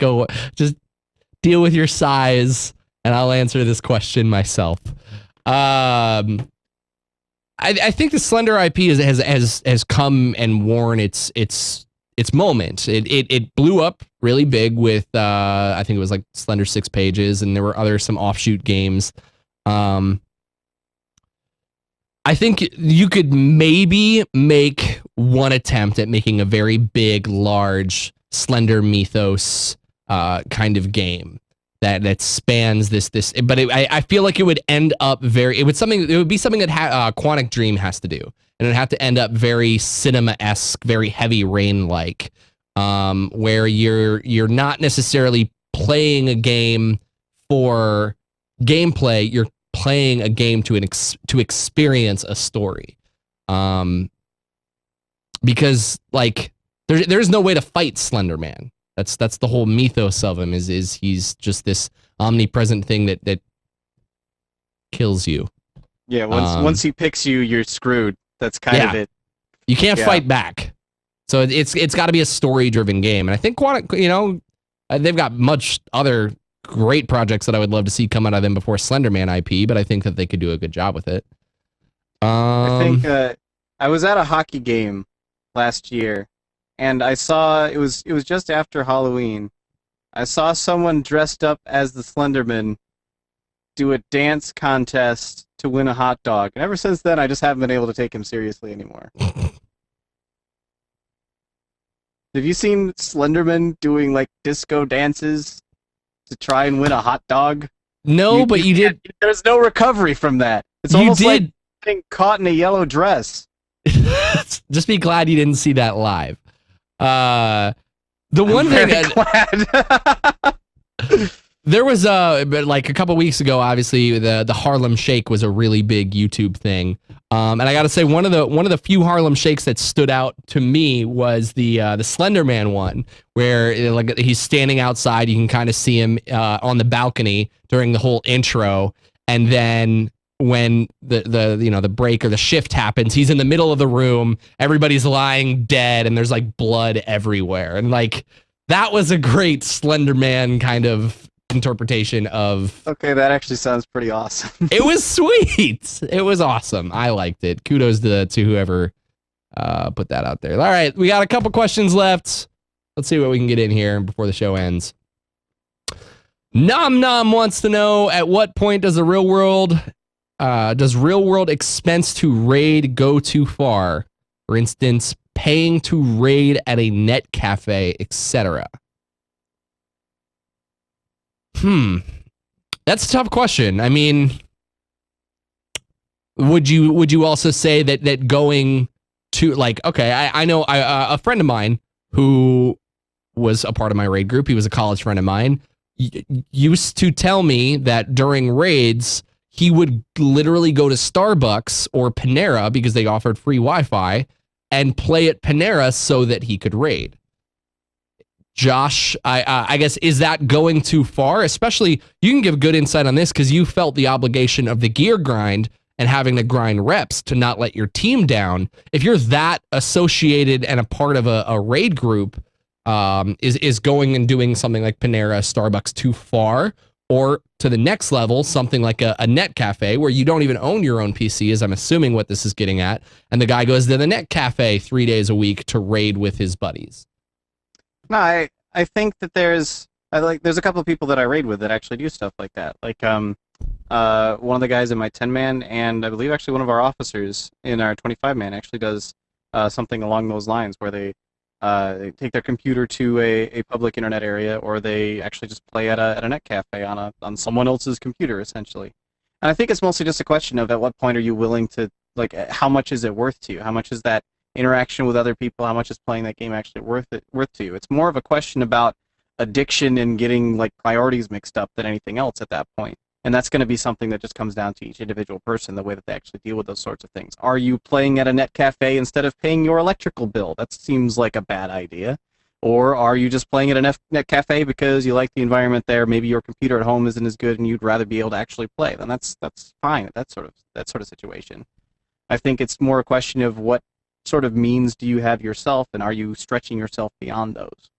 deal with your size and I'll answer this question myself. I think the Slender IP has come and worn its moment. It blew up really big with I think it was like Slender 6 Pages, and there were some offshoot games. I think you could maybe make one attempt at making a very big, large Slender mythos kind of game that spans this. But I feel like it would end up it would be something that Quantic Dream has to do, and it had to end up very cinema-esque, very Heavy Rain-like, where you're not necessarily playing a game for gameplay, you're playing a game to experience a story. Because like there's no way to fight Slender Man. That's the whole mythos of him is he's just this omnipresent thing that kills you. Yeah, once he picks you, you're screwed. That's kind of it. You can't fight back. So it's got to be a story-driven game. And I think they've got much other great projects that I would love to see come out of them before Slenderman IP, but I think that they could do a good job with it. I think I was at a hockey game last year, and I saw it was just after Halloween. I saw someone dressed up as the Slenderman do a dance contest to win a hot dog, and ever since then, I just haven't been able to take him seriously anymore. Have you seen Slenderman doing like disco dances to try and win a hot dog? No, but you did. There's no recovery from that. It's almost like getting caught in a yellow dress. Just be glad you didn't see that live. The one thing that there was like a couple weeks ago, obviously the Harlem Shake was a really big YouTube thing. And I got to say one of the few Harlem Shakes that stood out to me was the Slender Man one, where like he's standing outside, you can kind of see him on the balcony during the whole intro, and then when the break or the shift happens, he's in the middle of the room, everybody's lying dead, and there's like blood everywhere, and like that was a great Slender Man kind of interpretation of. Okay, that actually sounds pretty awesome. It was sweet. It was awesome. I liked it. Kudos to whoever put that out there. All right, we got a couple questions left. Let's see what we can get in here before the show ends. Nom Nom wants to know, at what point does real world expense to raid go too far? For instance, paying to raid at a net cafe, etc. That's a tough question. I mean, would you also say that going to, like, okay, I know a friend of mine who was a part of my raid group, he was a college friend of mine, used to tell me that during raids, he would literally go to Starbucks or Panera because they offered free Wi-Fi and play at Panera so that he could raid. Josh, I guess, is that going too far? Especially, you can give good insight on this because you felt the obligation of the gear grind and having to grind reps to not let your team down. If you're that associated and a part of a raid group, is going and doing something like Panera, Starbucks too far? Or to the next level, something like a net cafe where you don't even own your own PC, as I'm assuming what this is getting at, and the guy goes to the net cafe 3 days a week to raid with his buddies. No, I think that there's a couple of people that I raid with that actually do stuff like that. Like one of the guys in my 10-man, and I believe actually one of our officers in our 25-man actually does something along those lines, where they take their computer to a public internet area, or they actually just play at a net cafe on someone else's computer, essentially. And I think it's mostly just a question of at what point are you willing to, like, how much is it worth to you? How much is that interaction with other people? How much is playing that game actually worth to you? It's more of a question about addiction and getting like priorities mixed up than anything else at that point. And that's going to be something that just comes down to each individual person, the way that they actually deal with those sorts of things. Are you playing at a net cafe instead of paying your electrical bill? That seems like a bad idea. Or are you just playing at a net cafe because you like the environment there? Maybe your computer at home isn't as good and you'd rather be able to actually play. Then that's fine. That sort of situation. I think it's more a question of what sort of means do you have yourself, and are you stretching yourself beyond those?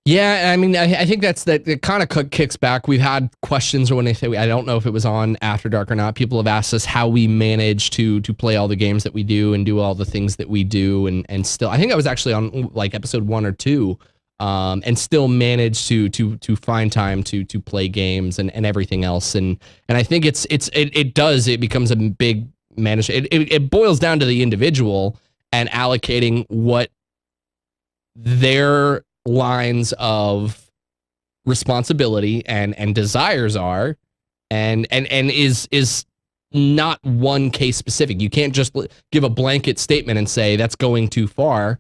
Yeah, I mean, I think that it kind of kicks back. We've had questions when they say, I don't know if it was on After Dark or not. People have asked us how we manage to play all the games that we do and do all the things that we do, and still, I think I was actually on like episode 1 or 2, and still manage to find time to play games and everything else. And I think it becomes a big manage. It boils down to the individual and allocating what their lines of responsibility and desires are, and is not one case specific. You can't just give a blanket statement and say that's going too far,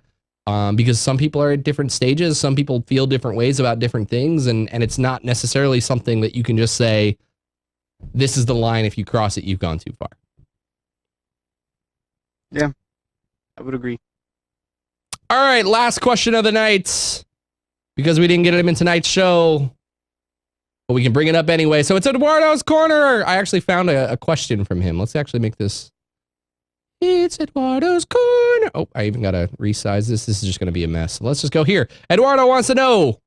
because some people are at different stages. Some people feel different ways about different things, and it's not necessarily something that you can just say, this is the line. If you cross it, you've gone too far. Yeah, I would agree. All right, last question of the night, because we didn't get him in tonight's show, but we can bring it up anyway. So it's Eduardo's Corner. I actually found a question from him. Let's actually make this. It's Eduardo's Corner. Oh, I even got to resize this. This is just going to be a mess. So let's just go here. Eduardo wants to know,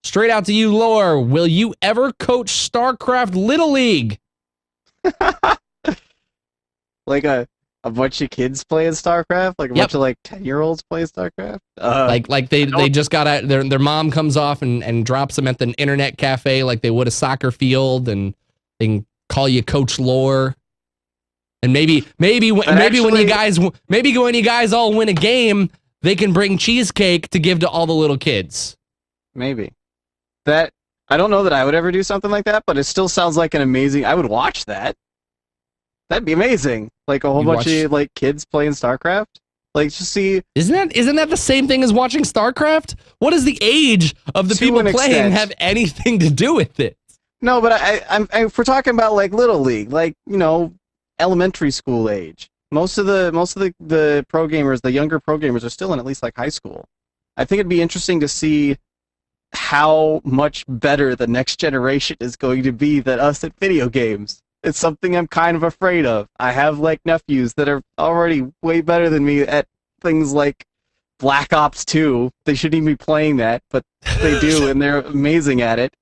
straight out to you, Lore, will you ever coach StarCraft Little League? Like a bunch of kids playing StarCraft, like a bunch of like 10-year-olds playing StarCraft. Like they just got out. Their mom comes off and drops them at the internet cafe like they would a soccer field, and they can call you Coach Lore. And maybe when you guys all win a game, they can bring cheesecake to give to all the little kids. Maybe that I don't know that I would ever do something like that, but it still sounds like an amazing. I would watch that. That'd be amazing. Like a whole bunch of like kids playing StarCraft. Like just see. Isn't that the same thing as watching StarCraft? What does the age of the people playing have anything to do with it? No, but if we're talking about like Little League, like, you know, elementary school age. Most of the pro gamers, the younger pro gamers, are still in at least like high school. I think it'd be interesting to see how much better the next generation is going to be than us at video games. It's something I'm kind of afraid of. I have like nephews that are already way better than me at things like Black Ops 2. They shouldn't even be playing that, but they do, and they're amazing at it.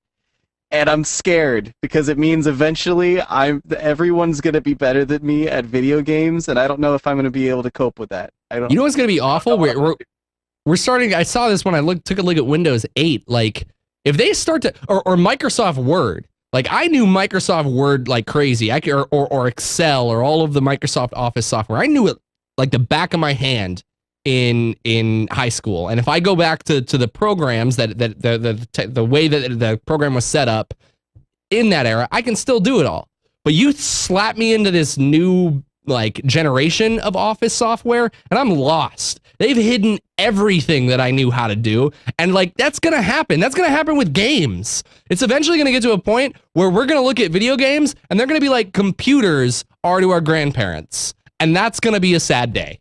And I'm scared because it means eventually everyone's going to be better than me at video games, and I don't know if I'm going to be able to cope with that. You know what's going to be awful? We're starting. I saw this when I took a look at Windows 8. Like, if they start to, or Microsoft Word. Like, I knew Microsoft Word like crazy. Or Excel or all of the Microsoft Office software. I knew it like the back of my hand in high school. And if I go back to the programs the way that the program was set up in that era, I can still do it all. But you slap me into this new like generation of Office software, and I'm lost. They've hidden everything that I knew how to do, and like that's gonna happen. That's gonna happen with games. It's eventually gonna get to a point where we're gonna look at video games, and they're gonna be like computers are to our grandparents, and that's gonna be a sad day.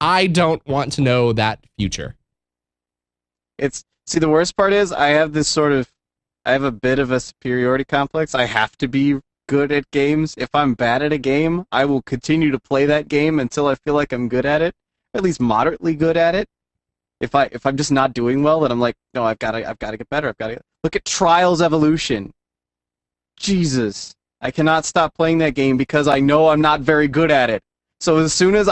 I don't want to know that future. See, the worst part is I have a bit of a superiority complex. I have to be good at games. If I'm bad at a game, I will continue to play that game until I feel like I'm good at it, or at least moderately good at it. If I'm just not doing well, then I'm like, no, I've got to get better. Look at Trials Evolution. Jesus, I cannot stop playing that game because I know I'm not very good at it. So as soon as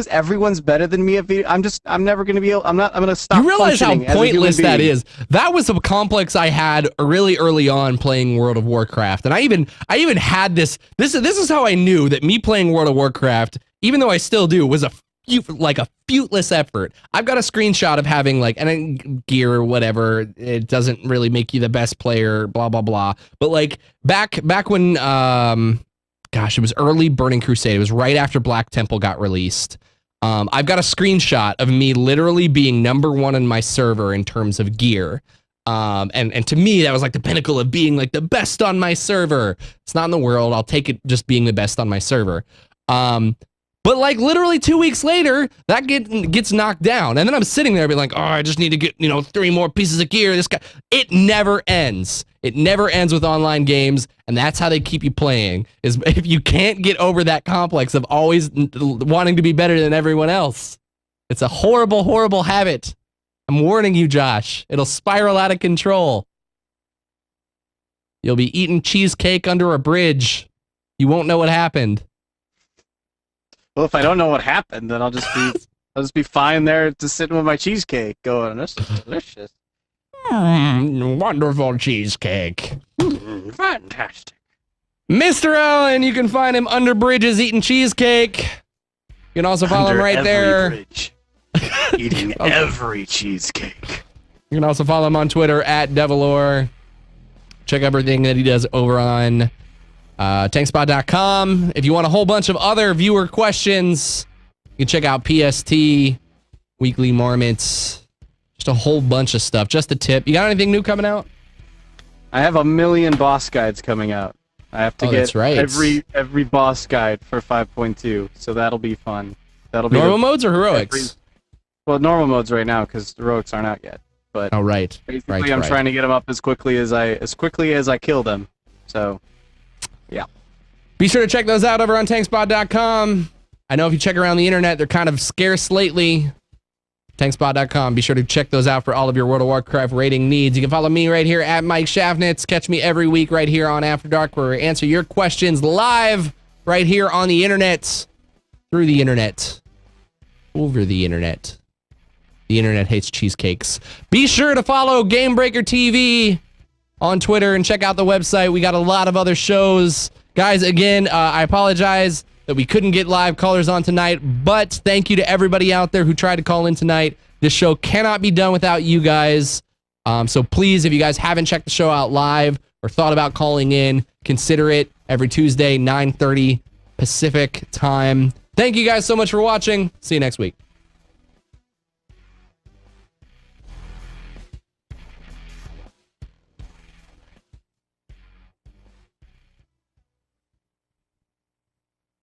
everyone's better than me at video, I'm never going to be able, I'm going to stop. You realize how pointless that is? That was a complex I had really early on playing World of Warcraft. And I even had this is how I knew that me playing World of Warcraft, even though I still do, was a fruitless effort. I've got a screenshot of having like gear or whatever. It doesn't really make you the best player, blah, blah, blah. But like back when, gosh, it was early Burning Crusade. It was right after Black Temple got released. I've got a screenshot of me literally being #1 in my server in terms of gear. And to me, that was like the pinnacle of being like the best on my server. It's not in the world. I'll take it just being the best on my server. But like literally 2 weeks later, that gets knocked down. And then I'm sitting there being like, oh, I just need to get, 3 more pieces of gear. This guy, it never ends. It never ends with online games. And that's how they keep you playing, is if you can't get over that complex of always wanting to be better than everyone else. It's a horrible, horrible habit. I'm warning you, Josh. It'll spiral out of control. You'll be eating cheesecake under a bridge. You won't know what happened. Well, if I don't know what happened, then I'll just be fine there just sitting with my cheesecake going, this is delicious. Wonderful cheesecake. Fantastic. Mr. Allen, you can find him under bridges eating cheesecake. You can also follow him right there. Bridge, eating every cheesecake. You can also follow him on Twitter @Devilor. Check everything that he does over on Tankspot.com. If you want a whole bunch of other viewer questions, you can check out PST, Weekly Marmots, just a whole bunch of stuff. Just a tip. You got anything new coming out? I have 1 million boss guides coming out. I have to get every boss guide for 5.2, so that'll be fun. That'll be normal modes or heroics? Well, normal modes right now because heroics aren't out yet. But basically, I'm trying to get them up as quickly as I kill them. So, yeah. Be sure to check those out over on tankspot.com. I know if you check around the internet, they're kind of scarce lately. Tankspot.com. Be sure to check those out for all of your World of Warcraft rating needs. You can follow me right here at Mike Shavnitz. Catch me every week right here on After Dark, where we answer your questions live right here on the internet, through the internet, over the internet. The internet hates cheesecakes. Be sure to follow Gamebreaker TV on Twitter and check out the website. We got a lot of other shows. Guys, again, I apologize that we couldn't get live callers on tonight, but thank you to everybody out there who tried to call in tonight. This show cannot be done without you guys. So please, if you guys haven't checked the show out live or thought about calling in, consider it every Tuesday, 9:30 Pacific time. Thank you guys so much for watching. See you next week.